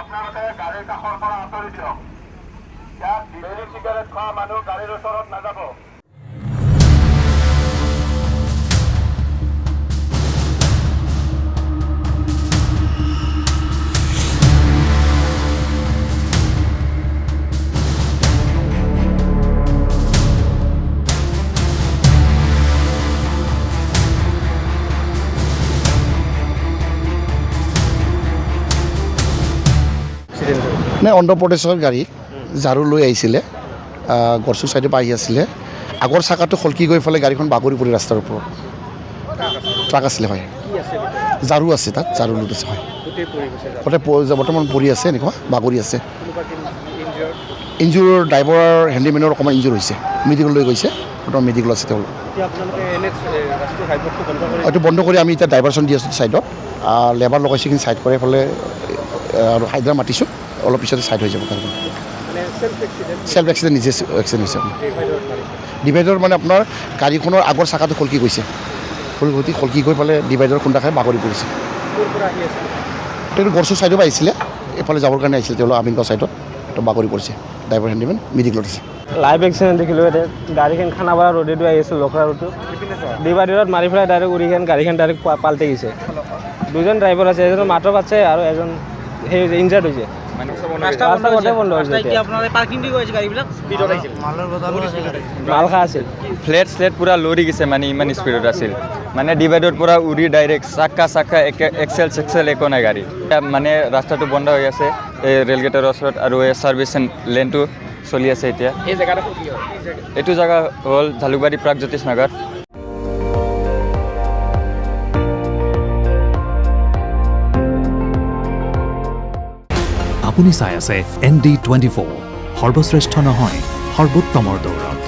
আপোনালোকে গাড়ীৰ কাষৰ পৰা আঁতৰি দিয়ক। ইয়াত বিড়ি চিগাৰেট খোৱা মানুহ গাড়ীৰ ওচৰত নাযাব। নে অন্ধ্ৰপ্ৰদেশৰ গাড়ী ঝাৰু লৈ আহিছিলে গড়চুক চাইডে পৰা আহি আছিলে আগৰ চাকাটো খলকি গৈ পেলাই গাড়ীখন বাগৰি পৰি ৰাস্তাৰ ওপৰত ট্ৰাক আছিলে হয় ঝাৰু আছে তাত ঝাৰু লোট আছে হয় বৰ্তমান পৰি আছে এনেকুৱা বাগৰি আছে ইঞ্জুৰ ড্ৰাইভাৰৰ হেণ্ডিমেনৰ অকণমান ইঞ্জুৰ হৈছে মেডিকেল লৈ গৈছে বৰ্তমান মেডিকেল আছে তেওঁলোক এইটো বন্ধ কৰি আমি এতিয়া ডাইভাৰশ্যন দি আছোঁ ছাইডত লেবাৰ লগাইছে কিন্তু ছাইড কৰি পেলাই আৰু হাইড্ৰা মাতিছোঁ অলপ পিছতে ছাইড হৈ যাব গাড়ীখন চেল্ফ এক্সিডেণ্ট নিজে এক্সিডেণ্ট হৈছে ডিভাইডৰ মানে আপোনাৰ গাড়ীখনৰ আগৰ চাকাটো খলকি গৈছে খলকি গৈ পেলাই ডিভাইডৰ খুন্দা খাই বাগৰি পৰিছে তেওঁ গড়চুক ছাইডৰ পৰা আহিছিলে এইফালে যাবৰ কাৰণে আহিছিলে তেওঁলোক আমিনগাঁও ছাইডত তো বাগৰি পৰিছে ড্ৰাইভাৰ হেণ্ডিমেন মেডিকেলত আছে লাইভ এক্সিডেণ্ট দেখিলোঁ এতিয়া গাড়ীখন খানাপাৰা ৰোডেদি আহি আছিল লখৰা ৰোডটো ডিভাইডাৰত মাৰি পেলাই ডাইৰেক্ট উৰিখন গাড়ীখন ডাইৰেক্ট পাল্টি গৈছে দুজন ড্ৰাইভাৰ আছে এজনৰ মাত্ৰ পাচ্ছে আৰু এজন সেই ইনজাৰ্ড হৈছে মাল খা আছিল ফ্লেট পুৰা লৰি গৈছে মানে ইমান স্পীডত আছিল মানে ডিভাইডৰ পৰা উৰি ডাইৰেক্ট চাক্কা এক্সেল একো নাই গাড়ী মানে ৰাস্তাটো বন্ধ হৈ আছে এই ৰেলগেটৰ ওচৰত আৰু এই ছাৰ্ভিচ লেনটো চলি আছে এতিয়া এইটো জেগা হ'ল জালুকবাৰী প্ৰাগজ্যোতিষ নগৰ আপুনি চাই আছে ND24 সৰ্বশ্ৰেষ্ঠ নহয় সৰ্বোত্তমৰ দৌৰত